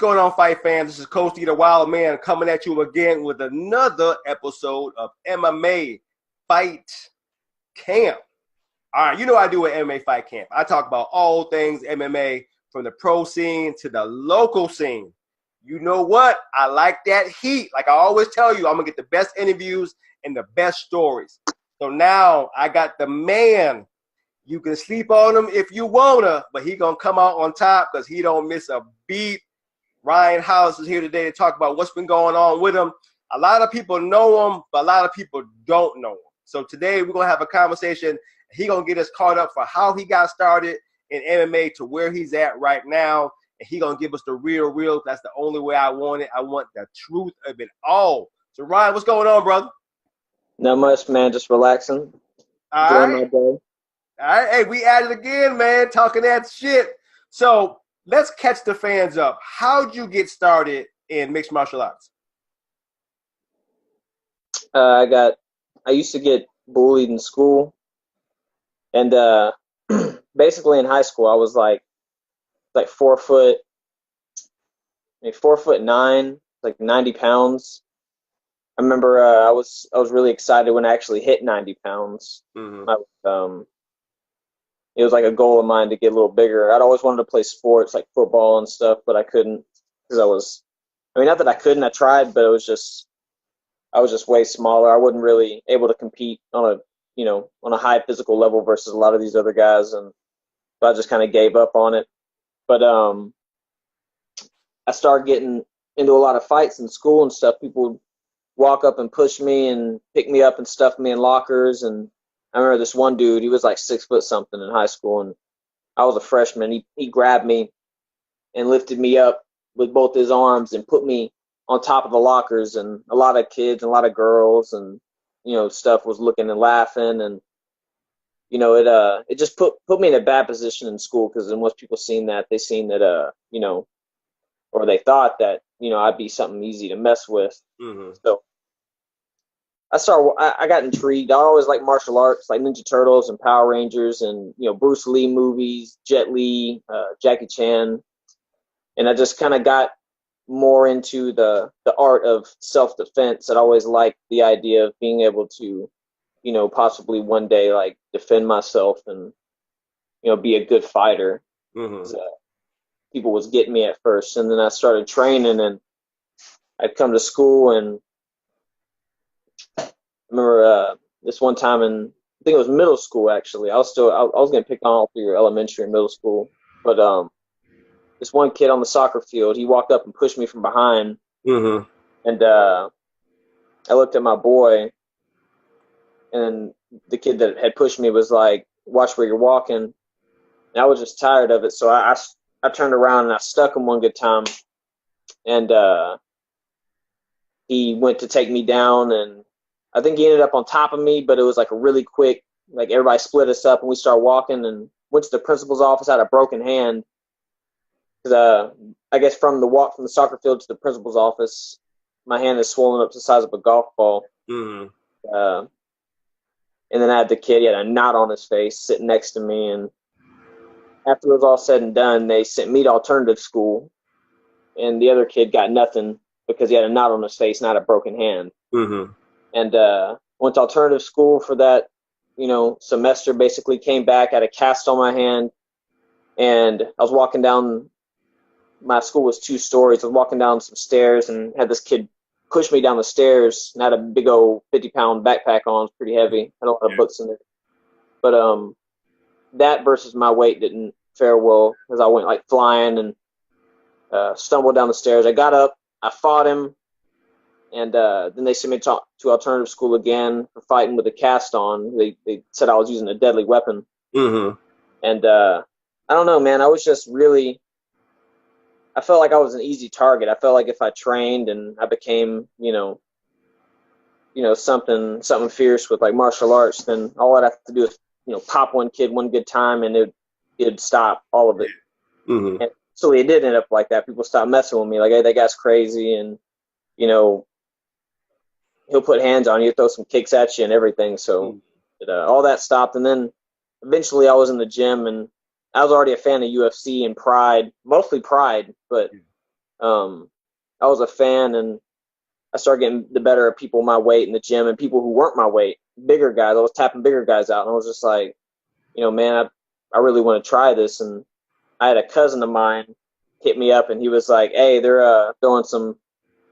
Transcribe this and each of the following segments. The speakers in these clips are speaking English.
going on, fight fans? This is Coach D, the Wild Man, coming at you again with another episode of MMA Fight Camp. All right, you know I do an MMA Fight Camp. I talk about all things MMA, from the pro scene to the local scene. You know what? I like that heat. Like I always tell you, I'm going to get the best interviews and the best stories. So now I got the man. You can sleep on him if you wanna, but he gonna come out on top because he don't miss a beat. Ryan Hollis is here today to talk about what's been going on with him. A lot of people know him, but a lot of people don't know him. So today we're gonna have a conversation. He gonna get us caught up for how he got started in MMA to where he's at right now, and he gonna give us the real. That's the only way I want it. I want the truth of it all. So Ryan, what's going on, brother? Not much, man. Just relaxing. Enjoying my day. All right, hey, we at it again, man, talking that shit. So let's catch the fans up. How'd you get started in mixed martial arts? I used to get bullied in school, and basically in high school I was like 4'9", like 90 pounds. I remember I was really excited when I actually hit 90 pounds. Mm-hmm. It was like a goal of mine to get a little bigger. I'd always wanted to play sports like football and stuff, but I couldn't because not that I couldn't, I tried, but I was just way smaller. I wasn't really able to compete on a high physical level versus a lot of these other guys, and so I just kind of gave up on it. But I started getting into a lot of fights in school and stuff. People would walk up and push me and pick me up and stuff me in lockers, and I remember this one dude, he was like 6 foot something in high school, and I was a freshman. He grabbed me and lifted me up with both his arms and put me on top of the lockers, and a lot of kids and a lot of girls and, stuff was looking and laughing, and, it just put me in a bad position in school because once people seen that, they seen that, or they thought that, I'd be something easy to mess with. Mm-hmm. So I got intrigued. I always liked martial arts, like Ninja Turtles and Power Rangers and, Bruce Lee movies, Jet Li, Jackie Chan. And I just kind of got more into the art of self-defense. I'd always liked the idea of being able to, possibly one day, like, defend myself and, be a good fighter. Mm-hmm. So, people was getting me at first. And then I started training, and I'd come to school, and I remember this one time I think it was middle school, actually. I was getting picked on all through elementary and middle school. But this one kid on the soccer field, he walked up and pushed me from behind. Mm-hmm. And I looked at my boy, and the kid that had pushed me was like, "Watch where you're walking." And I was just tired of it. So I turned around and I stuck him one good time. And he went to take me down, and I think he ended up on top of me, but it was like a really quick, like everybody split us up and we started walking and went to the principal's office. I had a broken hand. Cause, I guess from the walk from the soccer field to the principal's office, my hand is swollen up to the size of a golf ball. Mm-hmm. And then I had the kid, he had a knot on his face sitting next to me. And after it was all said and done, they sent me to alternative school. And the other kid got nothing because he had a knot on his face, not a broken hand. Mm-hmm. And went to alternative school for that, semester, basically came back, had a cast on my hand. And I was walking down, my school was 2 stories. I was walking down some stairs and had this kid push me down the stairs, and I had a big old 50-pound backpack on. It was pretty heavy. Had a lot of books in there. But that versus my weight didn't fare well because I went like flying and stumbled down the stairs. I got up, I fought him. And then they sent me to alternative school again for fighting with a cast on. They said I was using a deadly weapon. Mm-hmm. And I don't know, man. I was just really – I felt like I was an easy target. I felt like if I trained and I became, something fierce with like martial arts, then all I'd have to do is, pop one kid one good time and it'd stop all of it. Mm-hmm. And so it did end up like that. People stopped messing with me. Like, hey, that guy's crazy, and he'll put hands on you, throw some kicks at you and everything. So all that stopped. And then eventually I was in the gym, and I was already a fan of UFC and Pride, mostly Pride, but I was a fan, and I started getting the better of people my weight in the gym and people who weren't my weight, bigger guys. I was tapping bigger guys out, and I was just like, man, I really want to try this. And I had a cousin of mine hit me up, and he was like, hey, they're throwing some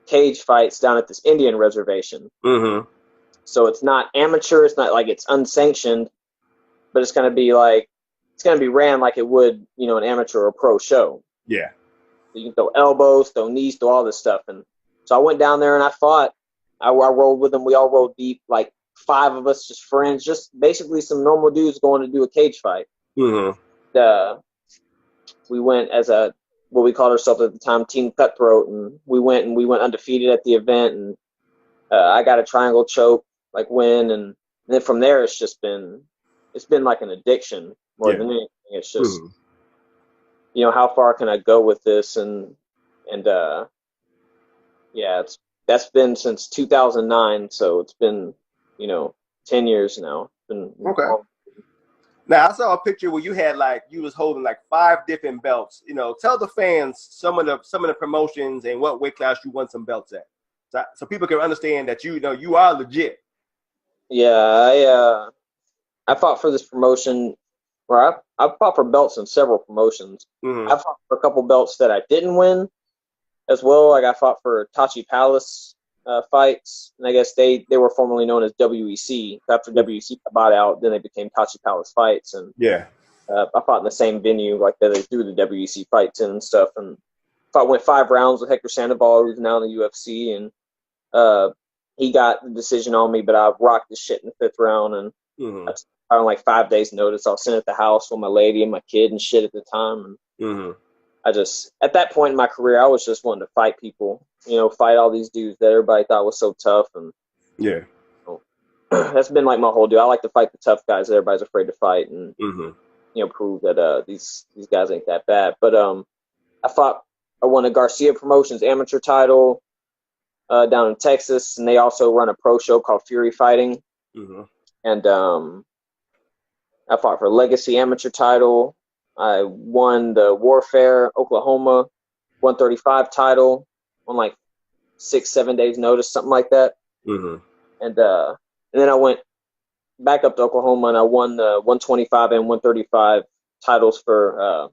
cage fights down at this Indian reservation. Mm-hmm. So it's not amateur. It's not like it's unsanctioned, but it's going to be ran like it would, an amateur or pro show. Yeah. So you can throw elbows, throw knees, throw all this stuff. And so I went down there and I fought. I rolled with them. We all rolled deep, like 5 of us, just friends, just basically some normal dudes going to do a cage fight. Mm-hmm. We went as what we called ourselves at the time, Team Cutthroat, and we went undefeated at the event, and I got a triangle choke, like win, and then from there it's been like an addiction more than anything. It's just, how far can I go with this, and that's been since 2009, so it's been 10 years now. It's been okay. Now I saw a picture where you was holding like 5 different belts. Tell the fans some of the promotions and what weight class you won some belts at, so people can understand that you are legit. Yeah, I fought for this promotion, or I fought for belts in several promotions. Mm-hmm. I fought for a couple belts that I didn't win as well. Like I fought for Tachi Palace fights, and I guess they were formerly known as WEC. After WEC bought out, then they became Tachi Palace fights, and I fought in the same venue like that they threw the WEC fights in and stuff, and went 5 rounds with Hector Sandoval, who's now in the UFC, and he got the decision on me, but I rocked the shit in the 5th round, and I on like 5 days notice. I was sitting at the house with my lady and my kid and shit at the time, and I just, at that point in my career, I was just wanting to fight people, fight all these dudes that everybody thought was so tough. And that's been like my whole deal. I like to fight the tough guys that everybody's afraid to fight, and prove that these guys ain't that bad. But I won a Garcia Promotions amateur title down in Texas, and they also run a pro show called Fury Fighting. And I fought for Legacy amateur title. I won the Warfare Oklahoma 135 title on like 6-7 days notice, something like that. And then I went back up to Oklahoma, and I won the 125 and 135 titles for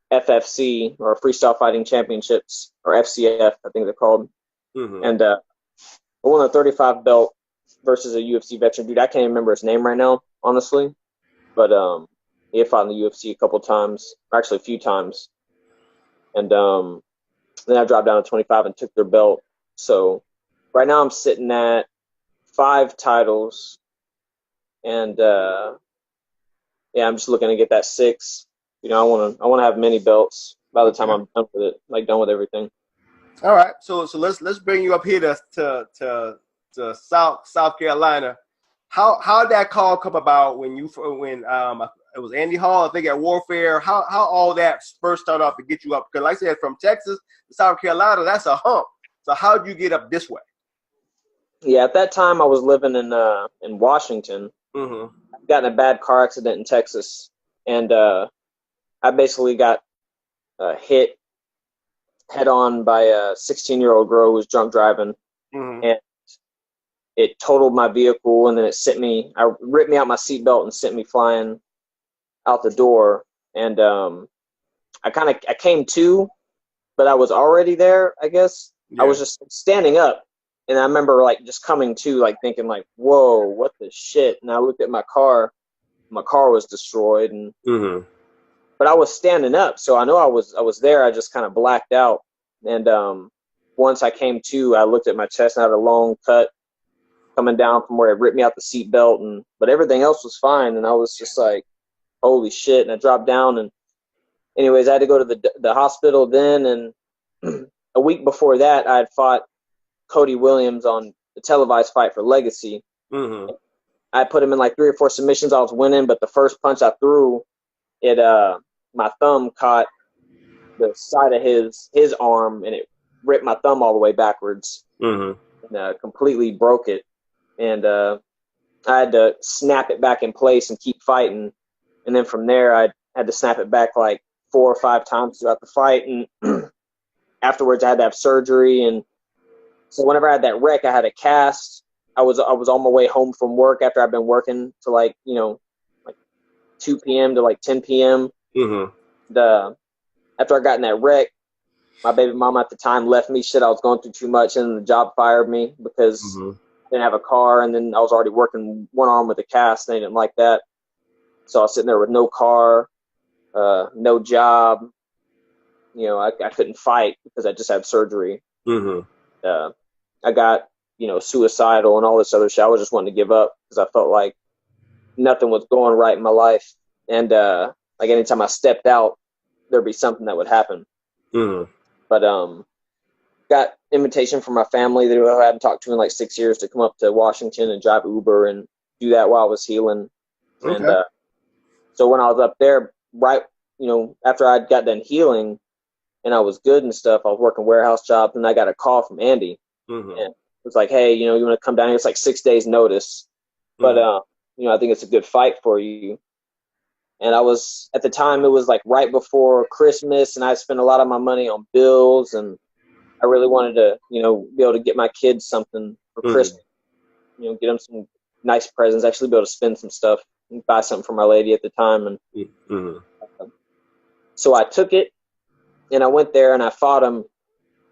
FFC, or Freestyle Fighting Championships, or FCF, I think they're called. And I won a 35 belt versus a UFC veteran dude. I can't even remember his name right now, honestly, but he had fought in the UFC a couple times, actually a few times. And then I dropped down to 25 and took their belt. So right now I'm sitting at 5 titles, and I'm just looking to get that 6. I want to have many belts by the time I'm done with it, like done with everything. All right, so let's bring you up here to South Carolina. How did that call come about when it was Andy Hall, I think, at Warfare? How all that first started off to get you up? Because like I said, from Texas to South Carolina, that's a hump. So how did you get up this way? Yeah, at that time I was living in Washington. I got in a bad car accident in Texas, and I basically got hit head on by a 16-year-old girl who was drunk driving, and it totaled my vehicle, and then it ripped me out my seatbelt and sent me flying out the door. And I came to, but I was already there, I guess. I was just standing up, and I remember like just coming to, like thinking like, whoa, what the shit? And I looked at my car was destroyed, and but I was standing up, so I know I was there. I just kind of blacked out, and once I came to, I looked at my chest and I had a long cut coming down from where it ripped me out the seatbelt, but everything else was fine. And I was just like, holy shit. And I dropped down, and anyways, I had to go to the hospital then. And a week before that, I had fought Cody Williams on the televised fight for Legacy. I put him in like 3 or 4 submissions. I was winning, but the first punch I threw, my thumb caught the side of his arm, and it ripped my thumb all the way backwards, and completely broke it. And I had to snap it back in place and keep fighting. And then from there, I had to snap it back like 4 or 5 times throughout the fight. And afterwards I had to have surgery. And so whenever I had that wreck, I had a cast. I was on my way home from work after I'd been working to like 2 p.m. to like 10 p.m. After I got in that wreck, my baby mama at the time left me. Shit, I was going through too much, and the job fired me because I didn't have a car, and then I was already working one arm with a cast, and they didn't like that. So I was sitting there with no car, no job. I couldn't fight because I just had surgery. I got, suicidal and all this other shit. I was just wanting to give up because I felt like nothing was going right in my life. And like anytime I stepped out, there'd be something that would happen. But got invitation from my family that I hadn't talked to in like 6 years to come up to Washington and drive Uber and do that while I was healing. Okay. And so when I was up there, right, after I'd got done healing and I was good and stuff, I was working warehouse jobs, and I got a call from Andy. And it was like, hey, you want to come down here? It's like 6 days notice. But, I think it's a good fight for you. And I was, at the time, it was like right before Christmas, and I spent a lot of my money on bills, and I really wanted to, be able to get my kids something for Christmas, get them some nice presents, actually be able to spend some stuff and buy something for my lady at the time. And so I took it, and I went there, and I fought him,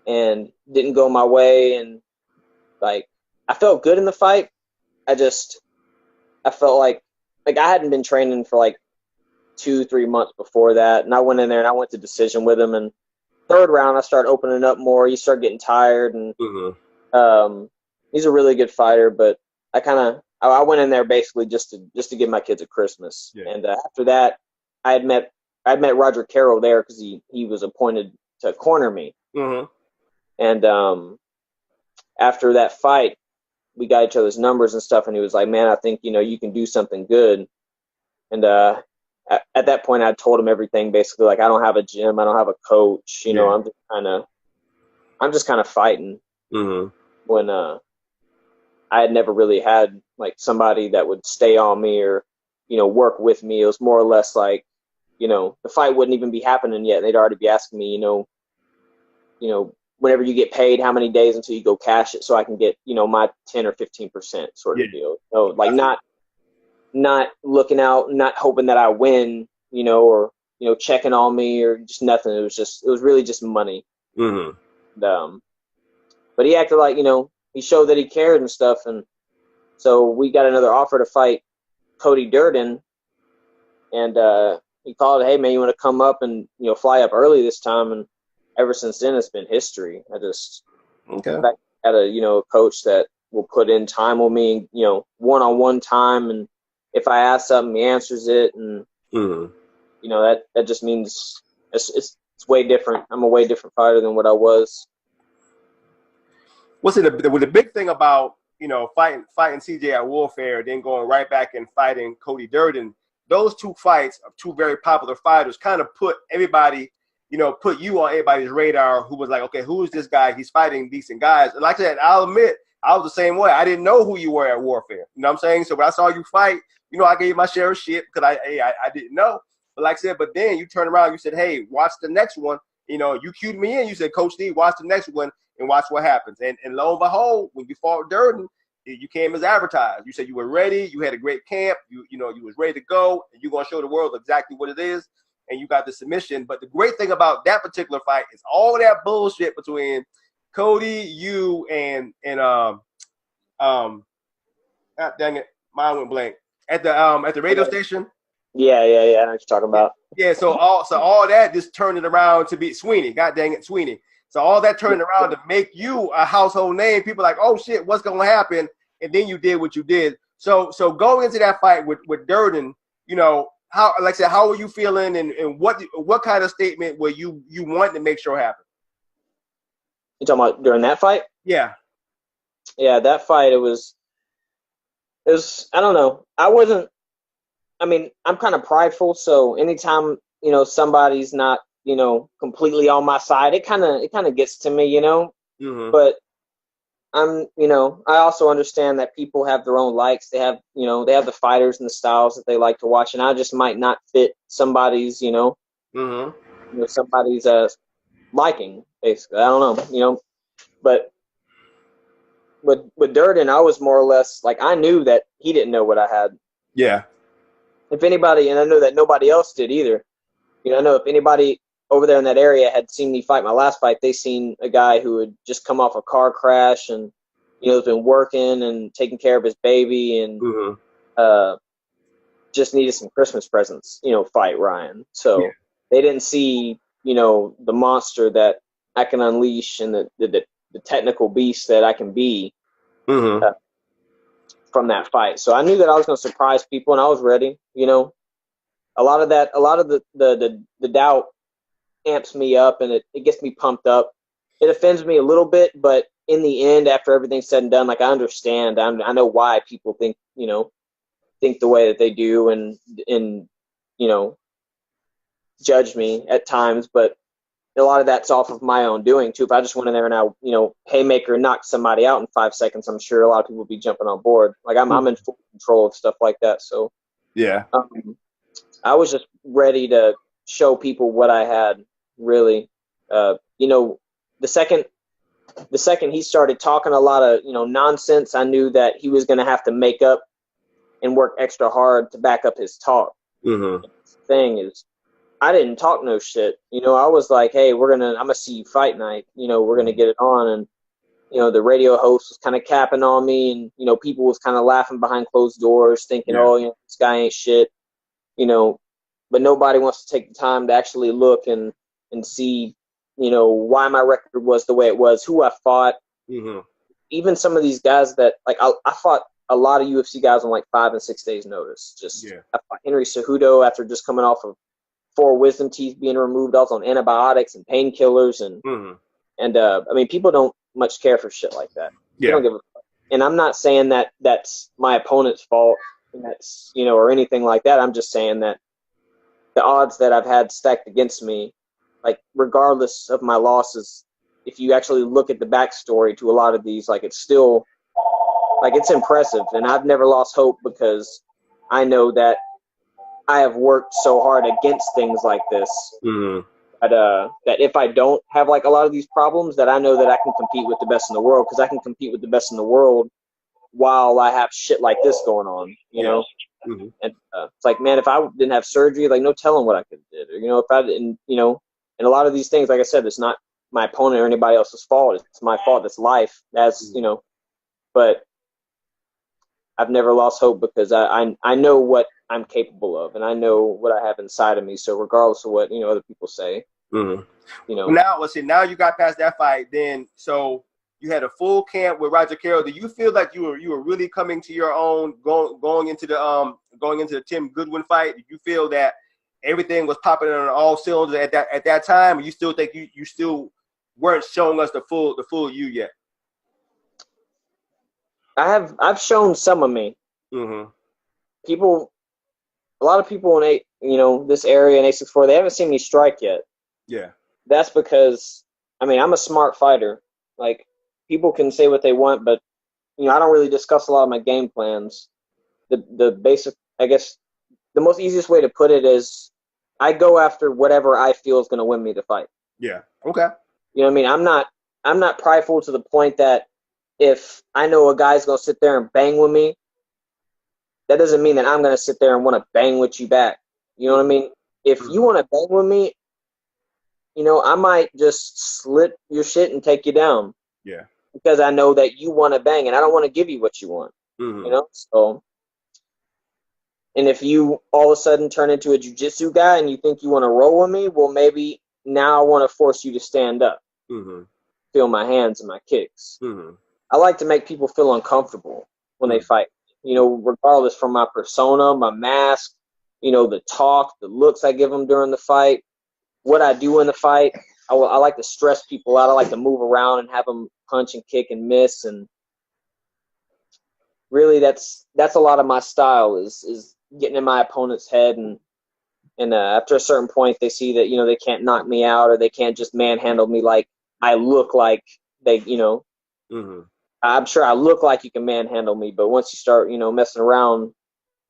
and didn't go my way. And like, I felt good in the fight. I felt like I hadn't been training for like 2-3 months before that. And I went in there and I went to decision with him. And third round, I started opening up more. You start getting tired. And he's a really good fighter, but I went in there basically just to give my kids a Christmas. Yeah. And after that, I'd met Roger Carroll there because he was appointed to corner me. And after that fight, we got each other's numbers and stuff, and he was like, man, I think, you can do something good. And at that point, I told him everything, basically, like, I don't have a gym, I don't have a coach, I'm just kind of fighting. When I had never really had like somebody that would stay on me or, work with me. It was more or less like, the fight wouldn't even be happening yet. They'd already be asking me, whenever you get paid, how many days until you go cash it so I can get, my 10 or 15% sort of deal. So like not looking out, not hoping that I win, or, checking on me or just nothing. It was really just money. But he acted like, he showed that he cared and stuff. And so we got another offer to fight Cody Durden. And he called, hey man, you want to come up and, fly up early this time? And ever since then, it's been history. I just had a coach that will put in time with me, one-on-one time, and if I ask something, he answers it, and that just means it's way different. I'm a way different fighter than what I was. What's it? The big thing about fighting CJ at Warfare, then going right back and fighting Cody Durden. Those two fights of two very popular fighters kind of put everybody. Put you on everybody's radar who was like, okay, who is this guy? He's fighting decent guys. And like I said, I'll admit, I was the same way. I didn't know who you were at Warfare. You know what I'm saying? So when I saw you fight, I gave my share of shit because I didn't know. But like I said, but then you turned around, you said, hey, watch the next one. You cued me in. You said, Coach D, watch the next one and watch what happens. And lo and behold, when you fought Durden, you came as advertised. You said you were ready. You had a great camp. You was ready to go. And you're going to show the world exactly what it is. And you got the submission. But the great thing about that particular fight is all that bullshit between Cody, you, and God dang it, mine went blank. At the radio station. Yeah, I know what you're talking about. Yeah, so all that just turned it around to be Sweeney. God dang it, Sweeney. So all that turned around to make you a household name. People like, oh shit, what's gonna happen? And then you did what you did. So going into that fight with Durden, how, like I said, how were you feeling, and what kind of statement were you wanting to make sure happened? You talking about during that fight? Yeah. Yeah, that fight, it was I don't know. I'm kind of prideful, so anytime, somebody's not, completely on my side, it kind of gets to me, But I also understand that people have their own likes. They have, they have the fighters and the styles that they like to watch, and I just might not fit somebody's, somebody's liking, basically. I don't know, you know, but with Durden, I was more or less like, I knew that he didn't know what I had. Yeah. If anybody, and I know that nobody else did either. You know, I know if anybody over there in that area had seen me fight my last fight, they seen a guy who had just come off a car crash and, you know, has been working and taking care of his baby and just needed some Christmas presents, you know, fight Ryan. So they didn't see, you know, the monster that I can unleash and the technical beast that I can be from that fight. So I knew that I was going to surprise people, and I was ready. You know, a lot of the doubt amps me up, and it gets me pumped up. It offends me a little bit, but in the end, after everything's said and done, like, I understand. I know why people think the way that they do, and you know, judge me at times, but a lot of that's off of my own doing too. If I just went in there and I, you know, haymaker knocked somebody out in 5 seconds, I'm sure a lot of people would be jumping on board. Like, I'm in full control of stuff like that. So yeah, I was just ready to show people what I had. Really, you know, the second he started talking a lot of, you know, nonsense, I knew that he was going to have to make up and work extra hard to back up his talk. The thing is, I didn't talk no shit. You know, I was like, hey, I'm going to see you fight night. You know, we're going to get it on. And, you know, the radio host was kind of capping on me, and, you know, people was kind of laughing behind closed doors thinking, oh, you know, this guy ain't shit, you know, but nobody wants to take the time to actually look and see, you know, why my record was the way it was, who I fought. Even some of these guys that, like, I fought a lot of UFC guys on like 5 and 6 days notice. I fought Henry Cejudo after just coming off of 4 wisdom teeth being removed. I was on antibiotics and painkillers, and I mean, people don't much care for shit like that. They don't give a fuck. And I'm not saying that that's my opponent's fault, and that's, you know, or anything like that. I'm just saying that the odds that I've had stacked against me, like, regardless of my losses, if you actually look at the backstory to a lot of these, like, it's still, like, it's impressive. And I've never lost hope, because I know that I have worked so hard against things like this. That if I don't have, like, a lot of these problems, that I know that I can compete with the best in the world, because I can compete with the best in the world while I have shit like this going on, you know? And it's like, man, if I didn't have surgery, like, no telling what I could have did. Or, you know, if I didn't, you know, and a lot of these things, like I said, it's not my opponent or anybody else's fault. It's my fault. It's life. That's, you know, but I've never lost hope, because I know what I'm capable of, and I know what I have inside of me. So regardless of what, you know, other people say, you know. Now, let's see. Now you got past that fight. Then, so you had a full camp with Roger Carroll. Do you feel like you were really coming to your own going into the Tim Goodwin fight? Did you feel that everything was popping on all cylinders at that time? Or you still think you still weren't showing us the full you yet? I've shown some of me. People, a lot of people in this area in 864, they haven't seen me strike yet. Yeah. That's because, I mean, I'm a smart fighter. Like, people can say what they want, but, you know, I don't really discuss a lot of my game plans. The basic, I guess, the most easiest way to put it is, I go after whatever I feel is going to win me the fight. Yeah. Okay. You know what I mean? I'm not prideful to the point that if I know a guy's going to sit there and bang with me, that doesn't mean that I'm going to sit there and want to bang with you back. You know what I mean? If you want to bang with me, you know, I might just slit your shit and take you down. Yeah. Because I know that you want to bang, and I don't want to give you what you want. You know? So, and if you all of a sudden turn into a jiu-jitsu guy and you think you want to roll with me, well, maybe now I want to force you to stand up. Feel my hands and my kicks. I like to make people feel uncomfortable when they fight. You know, regardless from my persona, my mask, you know, the talk, the looks I give them during the fight, what I do in the fight. I like to stress people out. I like to move around and have them punch and kick and miss. And really, that's a lot of my style is getting in my opponent's head. And after a certain point, they see that, you know, they can't knock me out, or they can't just manhandle me like I look like they, you know. I'm sure I look like you can manhandle me, but once you start, you know, messing around,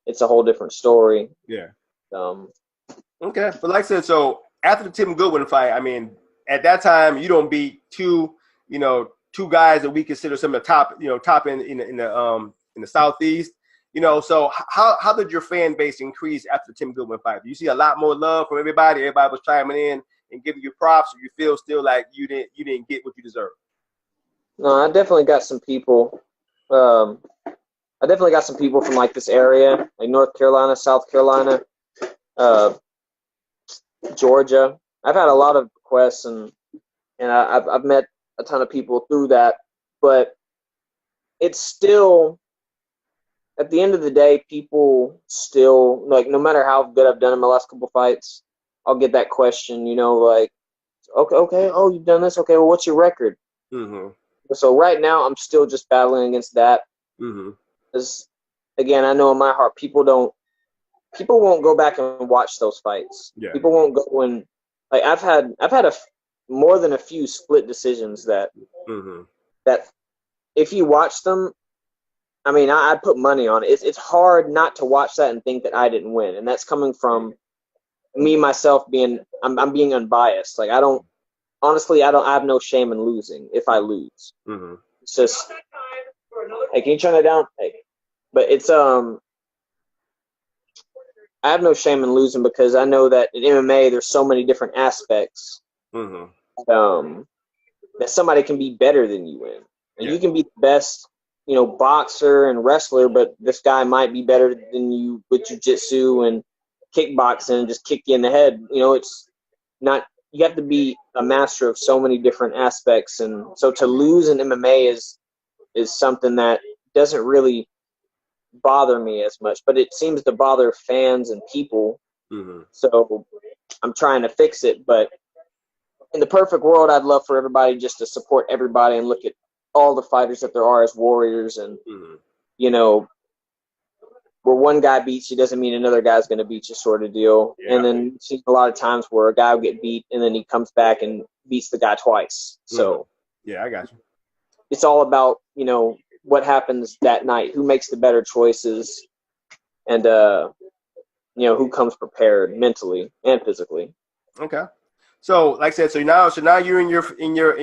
it's a whole different story. Yeah. Okay. But like I said, so after the Tim Goodwin fight, I mean, at that time, you don't beat two guys that we consider some of the top in the Southeast. So how did your fan base increase after the Tim Goodwin fight? Do you see a lot more love from everybody? Everybody was chiming in and giving you props, or you feel still like you didn't get what you deserve? No, I definitely got some people. I definitely got some people from like this area, like North Carolina, South Carolina, Georgia. I've had a lot of requests, and I've met a ton of people through that, but it's still, at the end of the day, people still, like, no matter how good I've done in my last couple fights, I'll get that question, like, okay, oh, you've done this? Okay, well, what's your record? Mm-hmm. So right now, I'm still just battling against that. Mm-hmm. Because, again, I know in my heart, people won't go back and watch those fights. Yeah. People won't go and, like, I've had more than a few split decisions that if you watch them, I mean, I'd put money on it. It's hard not to watch that and think that I didn't win, and that's coming from me myself I'm being unbiased. Like, I have no shame in losing if I lose. Mm-hmm. It's just, hey, can you turn that down? Hey, but it's I have no shame in losing because I know that in MMA there's so many different aspects. That somebody can be better than you in. And you can be the best, boxer and wrestler, but this guy might be better than you with jiu-jitsu and kickboxing and just kick you in the head. It's not, you have to be a master of so many different aspects. And so to lose in MMA is something that doesn't really bother me as much, but it seems to bother fans and people. So I'm trying to fix it, but in the perfect world, I'd love for everybody just to support everybody and look at all the fighters that there are as warriors. And, where one guy beats you doesn't mean another guy's going to beat you, sort of deal. Yeah. And then you see a lot of times where a guy will get beat and then he comes back and beats the guy twice. So yeah, I got you. It's all about, what happens that night, who makes the better choices, and, who comes prepared mentally and physically. Okay. So, like I said, so now you're in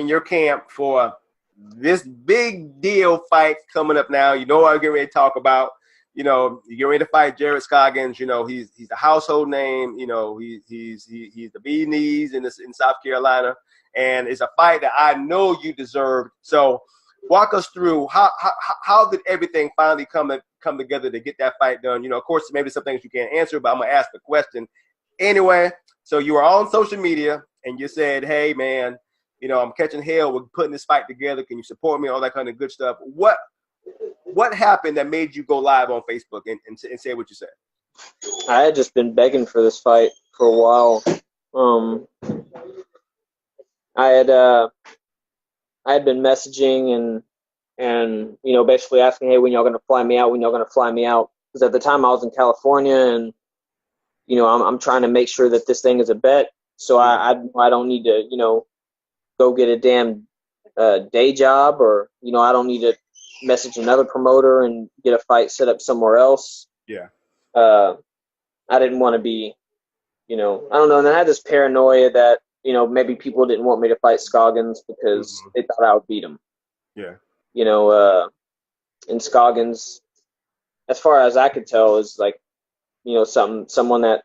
your camp for this big deal fight coming up now. What I'm getting ready to talk about. You get ready to fight Jared Scoggins. He's a household name. He's the bee's knees in South Carolina, and it's a fight that I know you deserved. So, walk us through how did everything finally come together to get that fight done? Of course, maybe some things you can't answer, but I'm gonna ask the question anyway. So you were on social media and you said, "Hey, man, I'm catching hell with putting this fight together. Can you support me?" All that kind of good stuff. What happened that made you go live on Facebook and say what you said? I had just been begging for this fight for a while. I had been messaging and basically asking, hey, when y'all going to fly me out? When y'all going to fly me out? Because at the time I was in California and, I'm trying to make sure that this thing is a bet. So I don't need to, go get a damn day job, or, I don't need to message another promoter and get a fight set up somewhere else. Yeah. I didn't want to be, I don't know. And I had this paranoia that, maybe people didn't want me to fight Scoggins because they thought I would beat him. Yeah. And Scoggins, as far as I could tell, is like, someone that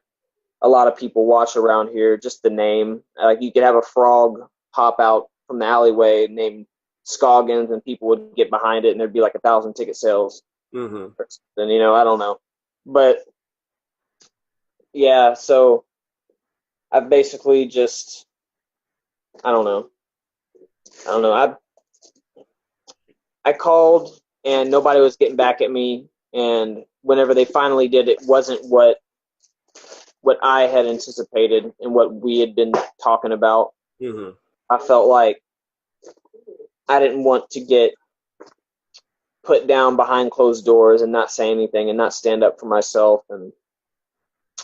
a lot of people watch around here, just the name. Like, you could have a frog pop out from the alleyway named Scoggins and people would get behind it and there'd be like 1,000 ticket sales. Then, I don't know. But yeah, so I've basically just, I don't know. I called and nobody was getting back at me. And whenever they finally did, it wasn't what I had anticipated and what we had been talking about. I felt like I didn't want to get put down behind closed doors and not say anything and not stand up for myself. And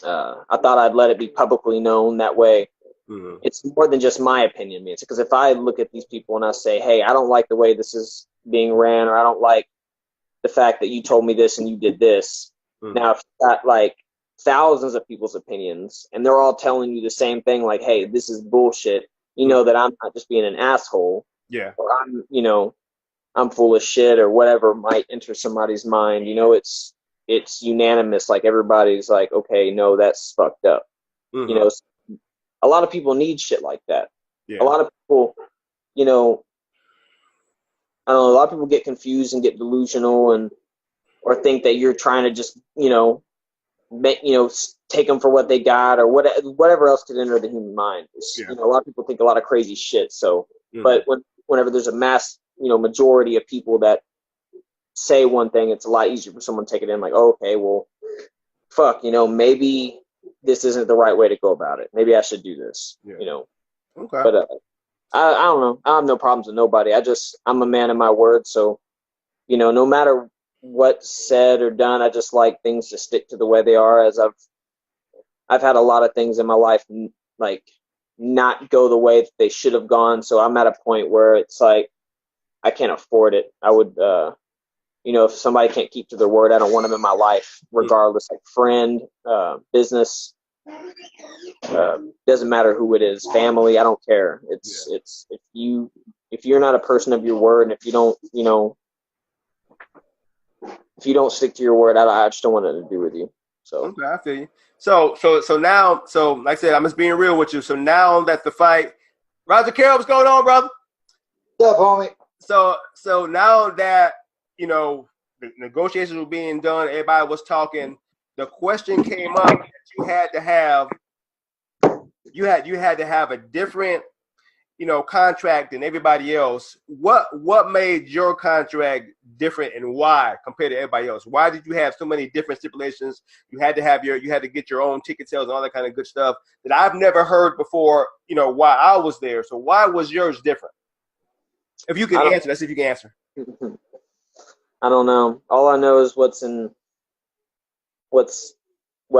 I thought I'd let it be publicly known. That way it's more than just my opinion. Because if I look at these people and I say, hey, I don't like the way this is being ran, or I don't like the fact that you told me this and you did this. Now, if you've got like thousands of people's opinions and they're all telling you the same thing, like, hey, this is bullshit, you know that I'm not just being an asshole. Yeah. Or I'm full of shit or whatever might enter somebody's mind. It's unanimous. Like everybody's like, okay, no, that's fucked up. A lot of people need shit like that. Yeah. A lot of people, I don't know, a lot of people get confused and get delusional or think that you're trying to just, take them for what they got or whatever else could enter the human mind. A lot of people think a lot of crazy shit. So, but whenever there's a mass, majority of people that say one thing, it's a lot easier for someone to take it in like, oh, okay, well, fuck, maybe this isn't the right way to go about it. Maybe I should do this, Okay. But I don't know. I have no problems with nobody. I'm a man of my word. So, no matter what's said or done, I just like things to stick to the way they are. As I've had a lot of things in my life like not go the way that they should have gone. So I'm at a point where it's like I can't afford it. I would, if somebody can't keep to their word, I don't want them in my life, regardless. Like friend, business, doesn't matter who it is, family. I don't care. It's if you're not a person of your word, and if you don't, if you don't stick to your word, I just don't want nothing to do with you. So okay, I feel you. So now, like I said, I'm just being real with you. So now that the fight, Roger Carroll, what's going on, brother? What's up, homie? So now that the negotiations were being done, everybody was talking. The question came up that you had to have a different contract than everybody else. What made your contract different and why compared to everybody else? Why did you have so many different stipulations? You had to get your own ticket sales and all that kind of good stuff that I've never heard before, while I was there. So why was yours different? If you can answer, let's see if you can answer. I don't know. All I know is what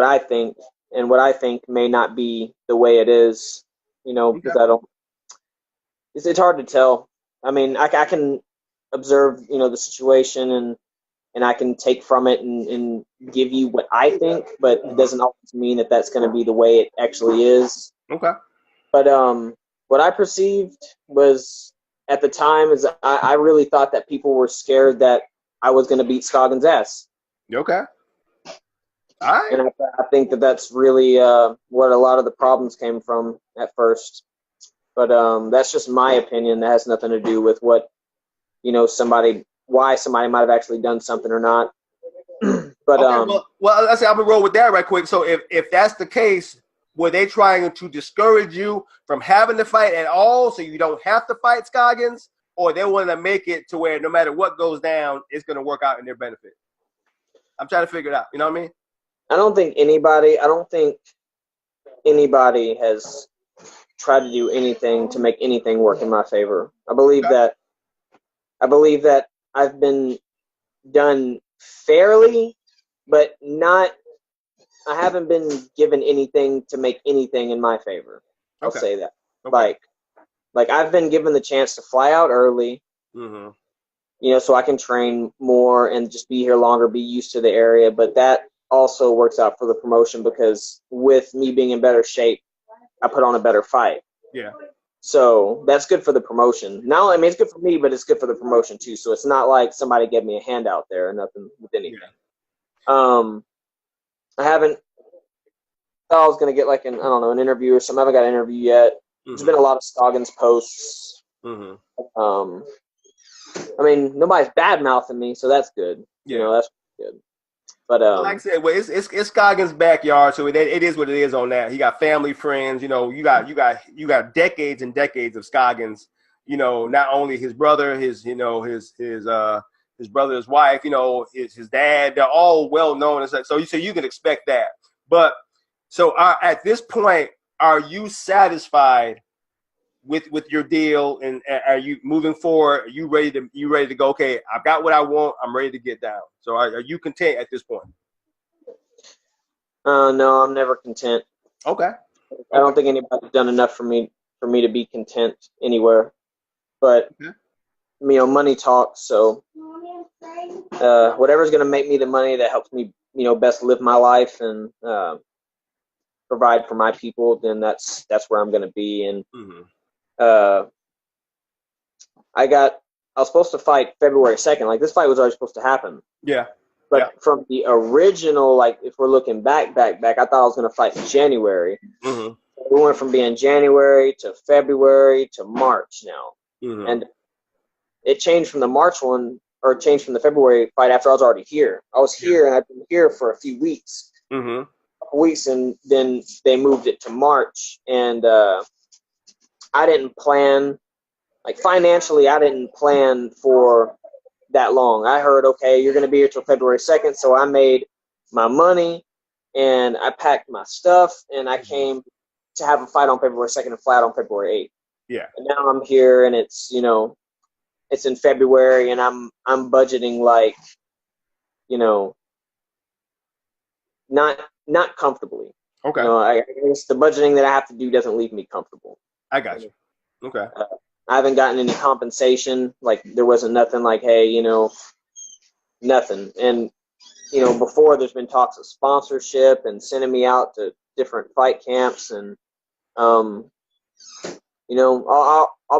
I think, and what I think may not be the way it is, because I don't. It's hard to tell. I mean, I can observe, the situation and I can take from it and give you what I think, but it doesn't always mean that that's going to be the way it actually is. Okay. But what I perceived was at the time is I really thought that people were scared that I was going to beat Scoggins' ass. Okay. All right. And I think that that's really what a lot of the problems came from at first. But that's just my opinion. That has nothing to do with what, why somebody might have actually done something or not. But okay, well, let's say I'm gonna roll with that right quick. So if that's the case, were they trying to discourage you from having to fight at all, so you don't have to fight Scoggins, or they want to make it to where no matter what goes down, it's gonna work out in their benefit? I'm trying to figure it out. You know what I mean? I don't think anybody has tried to do anything to make anything work in my favor. I believe that I've been done fairly, but I haven't been given anything to make anything in my favor. I'll say that. Okay. Like I've been given the chance to fly out early, so I can train more and just be here longer, be used to the area. But that also works out for the promotion because with me being in better shape, I put on a better fight. Yeah. So that's good for the promotion. Now, I mean, it's good for me, but it's good for the promotion too. So it's not like somebody gave me a handout there or nothing with anything. Yeah. I haven't. I was gonna get like an interview or something. I haven't got an interview yet. There's been a lot of Scoggins posts. I mean, nobody's bad mouthing me, so that's good. Yeah. That's good. But like I said, well, it's Scoggins' backyard, so it is what it is on that. He got family, friends. You got decades and decades of Scoggins. Not only his brother, his brother, his wife. His dad. They're all well known. So you can expect that. But so at this point, are you satisfied with your deal, and are you moving forward? Are you ready to go? Okay, I've got what I want. I'm ready to get down. So are you content at this point? No, I'm never content. Okay. I don't think anybody's done enough for me to be content anywhere. But money talks. So whatever's going to make me the money that helps me, best live my life and provide for my people, then that's where I'm going to be. And uh, I was supposed to fight February 2nd. Like, this fight was already supposed to happen. Yeah. But from the original, like, if we're looking back, I thought I was going to fight in January. Mm-hmm. We went from being January to February to March now. Mm-hmm. And it changed from the March one, or changed from the February fight after I was already here. I was here, and I've been here for a few weeks. Mm-hmm. And then they moved it to March. And I didn't plan, like, financially, I didn't plan for that long. I heard, okay, you're going to be here till February 2nd. So I made my money and I packed my stuff and I came to have a fight on February 2nd and fly out on February 8th. Yeah. And now I'm here and it's, it's in February and I'm budgeting, like, not comfortably. Okay. I guess the budgeting that I have to do doesn't leave me comfortable. I got you. Okay. I haven't gotten any compensation. Like, there wasn't nothing like, hey, nothing. And, before there's been talks of sponsorship and sending me out to different fight camps. And, I'll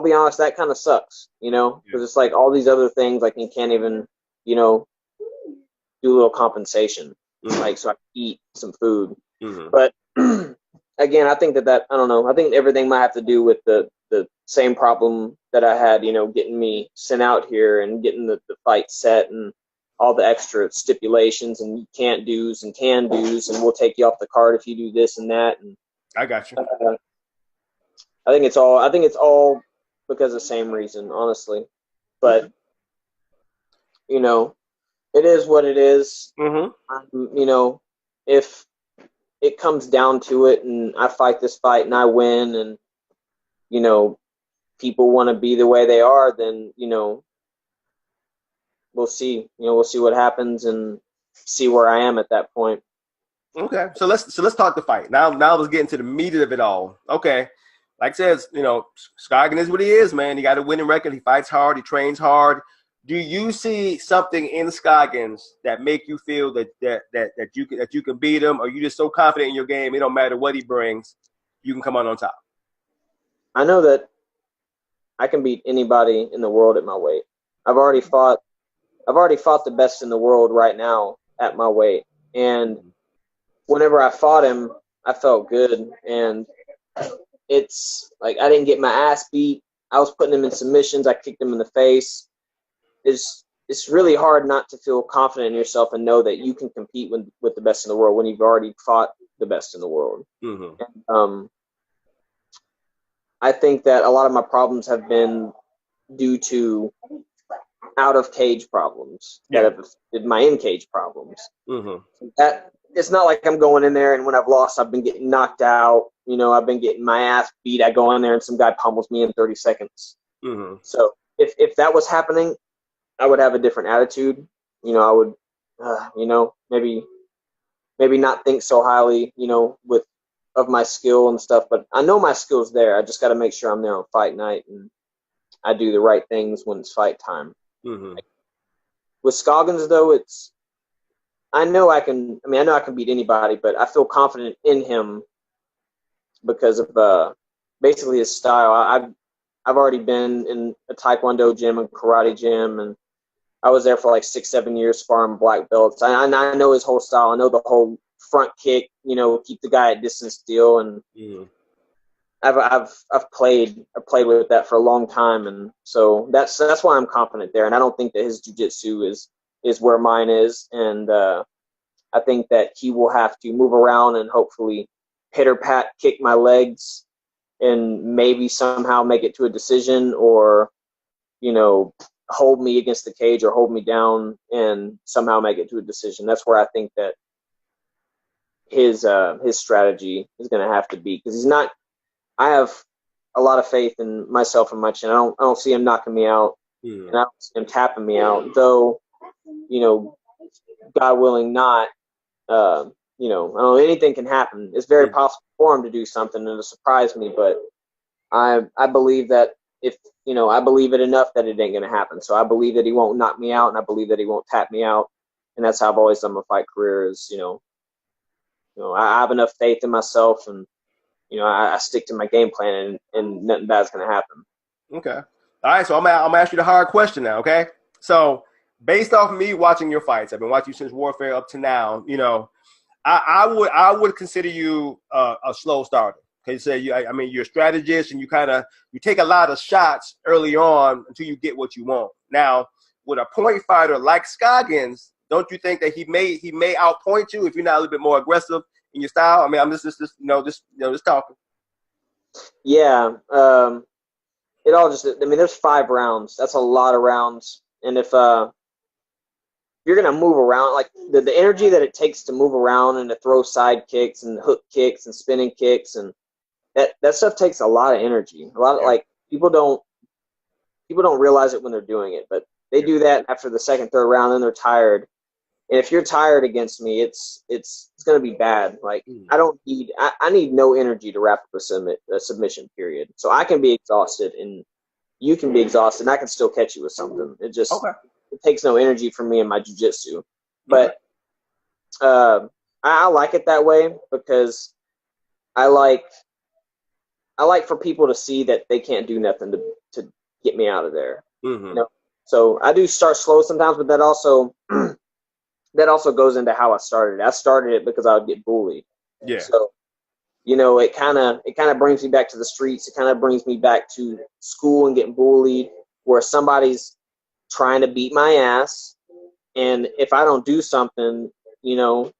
be honest, that kind of sucks, because it's like all these other things, like, you can't even, do a little compensation, like, so I can eat some food. Mm-hmm. But again, I think that I don't know. I think everything might have to do with the same problem that I had, getting me sent out here and getting the fight set and all the extra stipulations and you can't do's and can do's and we'll take you off the card if you do this and that. And I got you. I think it's all because of the same reason, honestly. But it is what it is. Mm-hmm. If it comes down to it and I fight this fight and I win and people want to be the way they are, then we'll see. We'll see what happens and see where I am at that point. Okay, so let's talk the fight now. Let's get into the meat of it all. Okay, like I said, Scoggins is what he is, man. He got a winning record. He fights hard. He trains hard. Do you see something in Scoggins that make you feel that you can beat him, or you just so confident in your game, it don't matter what he brings, you can come on top? I know that I can beat anybody in the world at my weight. I've already fought the best in the world right now at my weight, and whenever I fought him, I felt good. And it's like I didn't get my ass beat. I was putting him in submissions. I kicked him in the face. It's really hard not to feel confident in yourself and know that you can compete with the best in the world when you've already fought the best in the world. Mm-hmm. And, I think that a lot of my problems have been due to out of cage problems that have affected my in cage problems. Mm-hmm. That it's not like I'm going in there and when I've lost, I've been getting knocked out. I've been getting my ass beat. I go in there and some guy pummels me in 30 seconds. Mm-hmm. So if that was happening, I would have a different attitude. I would, maybe not think so highly, of my skill and stuff. But I know my skill's there. I just got to make sure I'm there on fight night and I do the right things when it's fight time. Mm-hmm. With Scoggins, though, I know I can beat anybody, but I feel confident in him because of basically his style. I've already been in a Taekwondo gym and karate gym, and I was there for like 6-7 years sparring black belts. I know his whole style. I know the whole front kick, keep the guy at distance deal, and I've played with that for a long time, and so that's why I'm confident there. And I don't think that his jiu-jitsu is where mine is, and I think that he will have to move around and hopefully pitter pat kick my legs and maybe somehow make it to a decision, or hold me against the cage or hold me down and somehow make it to a decision. That's where I think that his strategy is going to have to be, because I have a lot of faith in myself and my chin. I don't see him knocking me out, and I don't see him tapping me out. Though, God willing, not. I don't know, anything can happen. It's very possible for him to do something and to surprise me, but I believe that I believe it enough that it ain't going to happen. So I believe that he won't knock me out, and I believe that he won't tap me out. And that's how I've always done my fight career is, I have enough faith in myself, and I stick to my game plan, and nothing bad's gonna happen. Okay. All right. So I'm gonna ask you the hard question now. Okay. So based off of me watching your fights, I've been watching you since Warfare up to now. I would consider you a slow starter. Okay, so you're a strategist, and you take a lot of shots early on until you get what you want. Now, with a point fighter like Scoggins, don't you think that he may outpoint you if you're not a little bit more aggressive in your style? I mean, I'm just talking. Yeah. It all just, I mean, there's 5 rounds. That's a lot of rounds. And if you're going to move around, like the energy that it takes to move around and to throw side kicks and hook kicks and spinning kicks, and that stuff takes a lot of energy. A lot of, like, people don't realize it when they're doing it, but they do that after the second, third round, and they're tired. And if you're tired against me, it's going to be bad. Like, I need no energy to wrap up a submission period. So I can be exhausted and you can be exhausted and I can still catch you with something. It just, it takes no energy from me in my jiu-jitsu. But I like it that way because I like for people to see that they can't do nothing to get me out of there. Mm-hmm. So I do start slow sometimes, but that also goes into how I started. I started it because I would get bullied. Yeah. So, it kind of brings me back to the streets. It kind of brings me back to school and getting bullied, where somebody's trying to beat my ass, and if I don't do something, they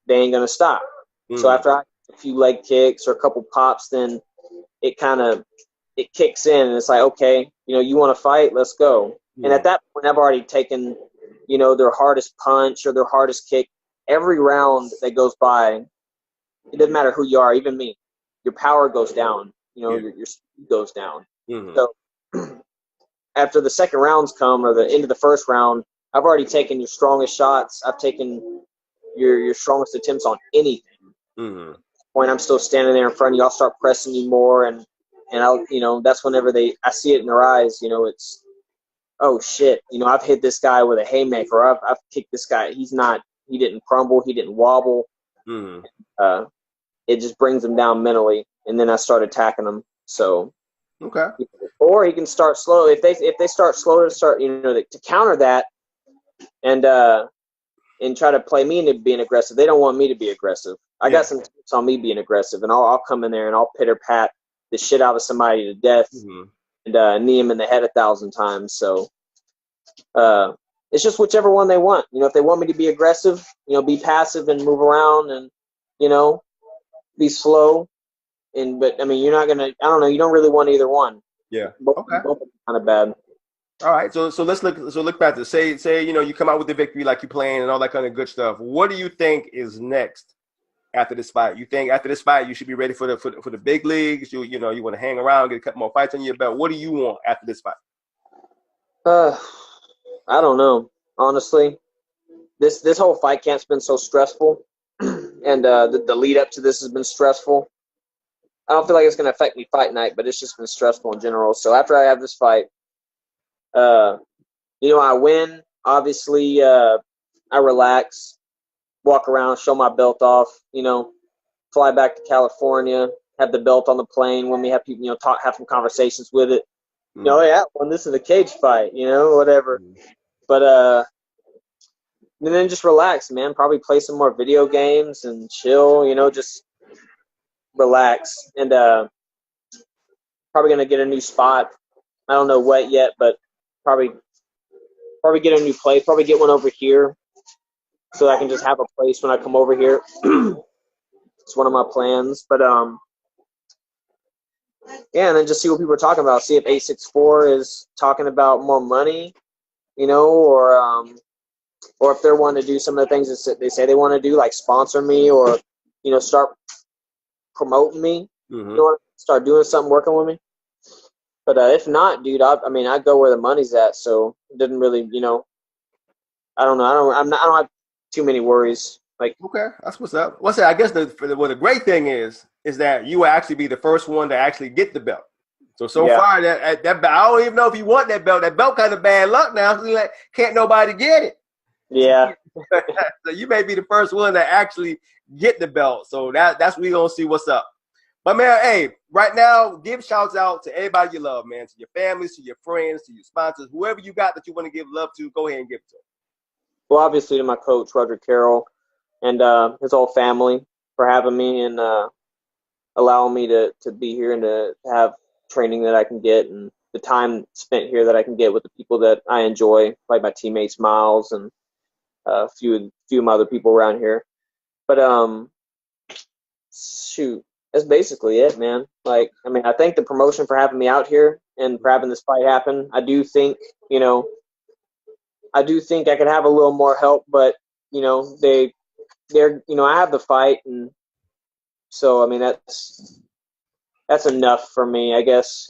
ain't gonna stop. Mm-hmm. So after I get a few leg kicks or a couple pops, then it kicks in, and it's like, okay, you want to fight? Let's go. Mm-hmm. And at that point, I've already taken their hardest punch or their hardest kick. Every round that goes by, it doesn't matter who you are, even me, your power goes down, your speed goes down. Mm-hmm. So after the second rounds come, or the end of the first round, I've already taken your strongest shots. I've taken your strongest attempts on anything. Mm-hmm. At this point, I'm still standing there in front of you. I'll start pressing you more, and I'll, that's whenever I see it in their eyes, it's, oh shit, I've hit this guy with a haymaker, or I've kicked this guy. He didn't crumble, he didn't wobble. Mm-hmm. It just brings him down mentally, and then I start attacking him. So, okay. Or he can start slow. If they start slow to counter that, and try to play me into being aggressive. They don't want me to be aggressive. I got some tips on me being aggressive, and I'll come in there and I'll pitter pat the shit out of somebody to death. Mm-hmm. And knee him in the head 1,000 times. So it's just whichever one they want. If they want me to be aggressive, be passive and move around and, be slow. But I mean, you're not gonna. I don't know. You don't really want either one. Yeah. Both kind of bad. All right. So let's look back to say you come out with the victory like you're playing and all that kind of good stuff. What do you think is next after this fight? You think after this fight you should be ready for the big leagues? You want to hang around, get a couple more fights on your belt. What do you want after this fight? I don't know. Honestly, this whole fight camp's been so stressful, and the lead up to this has been stressful. I don't feel like it's going to affect me fight night, but it's just been stressful in general. So after I have this fight, I win. Obviously, I relax, walk around, show my belt off, fly back to California, have the belt on the plane when we have people, have some conversations with it. When this is a cage fight, whatever. But and then just relax, man. Probably play some more video games and chill, just relax. And probably gonna get a new spot. I don't know what yet, but probably get a new place. Probably get one over here, so I can just have a place when I come over here. It's one of my plans. But and then just see what people are talking about. See if 864 is talking about more money, or if they're wanting to do some of the things that they say they want to do, like sponsor me or, start promoting me. Mm-hmm. Start doing something, working with me. But if not, dude, I go where the money's at. So it didn't really, I don't know. I don't have too many worries. Like, okay, that's what's up. I guess the great thing is that you will actually be the first one to actually get the belt. So far that belt, I don't even know if you want that belt. That belt kind of bad luck now. So can't nobody get it. Yeah. So you may be the first one to actually get the belt. So that's we gonna see what's up. But man, hey, right now, give shouts out to everybody you love, man, to your families, to your friends, to your sponsors, whoever you got that you want to give love to, go ahead and give it to them. Well, obviously to my coach, Roger Carroll, and his whole family for having me and allowing me to be here and to have training that I can get and the time spent here that I can get with the people that I enjoy, like my teammates Miles and a few of my other people around here. But shoot, that's basically it, man. Like, I mean, I thank the promotion for having me out here and for having this fight happen. I do think I could have a little more help, but I have the fight, and so I mean that's enough for me, I guess.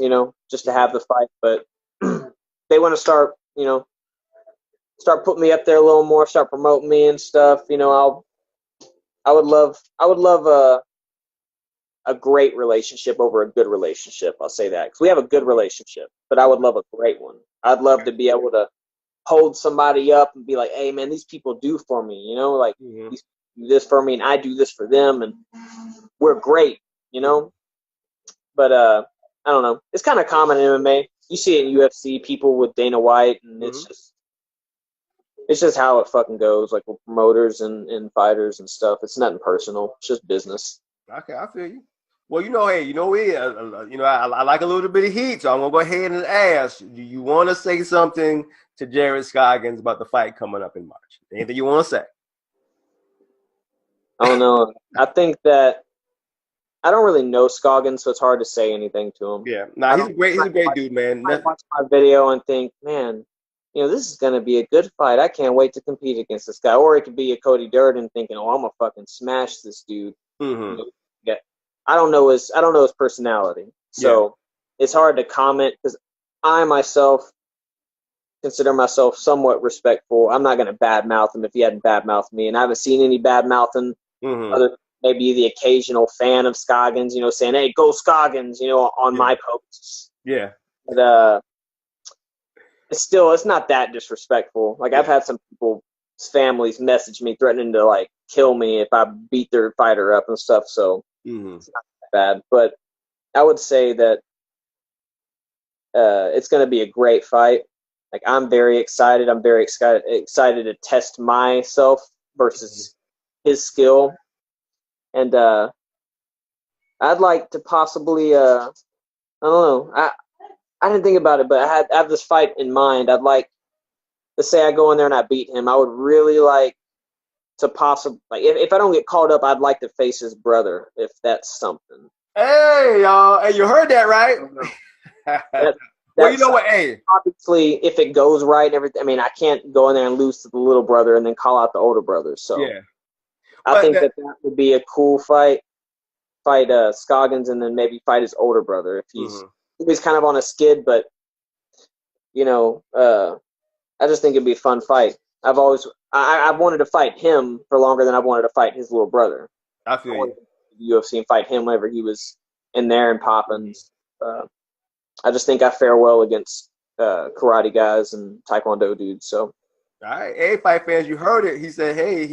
Just to have the fight, but they want to start putting me up there a little more, start promoting me and stuff. I would love a great relationship over a good relationship. I'll say that because we have a good relationship, but I would love a great one. I'd love to be able to hold somebody up and be like, hey man, these people do for me, like these do this for me and I do this for them and we're great, but I don't know, it's kind of common in MMA. You see it in UFC, people with Dana White, and it's just how it fucking goes, like with promoters and fighters and stuff. It's nothing personal, it's just business. Okay, I feel you. Well, hey, I like a little bit of heat, so I'm gonna go ahead and ask: do you want to say something to Jared Scoggins about the fight coming up in March? Anything you want to say? I don't know. I think that I don't really know Scoggins, so it's hard to say anything to him. Yeah, he's a great dude, man. I watch my video and think, man, this is gonna be a good fight. I can't wait to compete against this guy. Or it could be a Cody Durden thinking, oh, I'm gonna fucking smash this dude. Mm-hmm. Yeah, I don't know his personality, so it's hard to comment because I myself consider myself somewhat respectful. I'm not gonna badmouth him if he hadn't badmouthed me, and I haven't seen any badmouthing. Other maybe the occasional fan of Scoggins, saying, "Hey, go Scoggins," on my posts. Yeah, but it's not that disrespectful. Like I've had some people's families message me threatening to like kill me if I beat their fighter up and stuff. So it's not that bad. But I would say that it's going to be a great fight. Like I'm very excited. I'm very excited to test myself versus his skill. And I'd like to possibly I don't know. I didn't think about it, but I have this fight in mind. I'd like to say I go in there and I beat him. I would really like to possibly, like, if I don't get called up, I'd like to face his brother, if that's something. Hey, y'all. Hey, you heard that, right? Well, you know what? Hey, obviously, if it goes right, everything. I mean, I can't go in there and lose to the little brother and then call out the older brother. So yeah, I think that would be a cool fight. Fight Scoggins and then maybe fight his older brother if he's kind of on a skid, but I just think it'd be a fun fight. I've wanted to fight him for longer than I've wanted to fight his little brother. I feel you. UFC and fight him whenever he was in there and popping. I just think I fare well against karate guys and taekwondo dudes. So, all right, hey, fight fans, you heard it. He said, hey,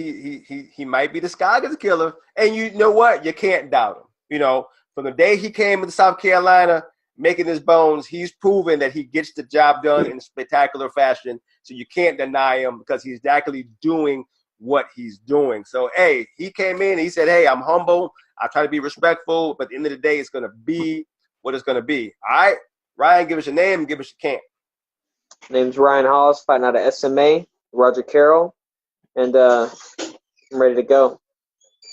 he might be the Scoggins killer, and you know what? You can't doubt him. From the day he came into South Carolina, making his bones, he's proven that he gets the job done in spectacular fashion. So you can't deny him because he's actually doing what he's doing. So, hey, he came in and he said, hey, I'm humble. I try to be respectful, but at the end of the day, it's going to be what it's going to be. All right, Ryan, give us your name and give us your camp. Name's Ryan Hollis, fighting out of SMA, Roger Carroll, and I'm ready to go.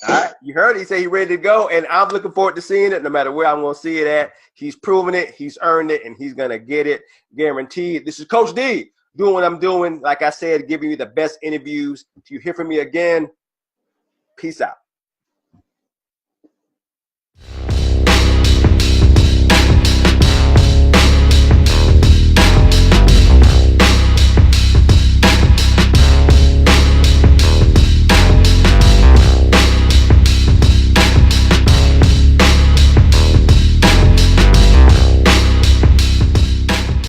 All right, you heard it. He said he's ready to go, and I'm looking forward to seeing it no matter where I'm going to see it at. He's proven it, he's earned it, and he's going to get it guaranteed. This is Coach D doing what I'm doing. Like I said, giving you the best interviews. If you hear from me again, peace out.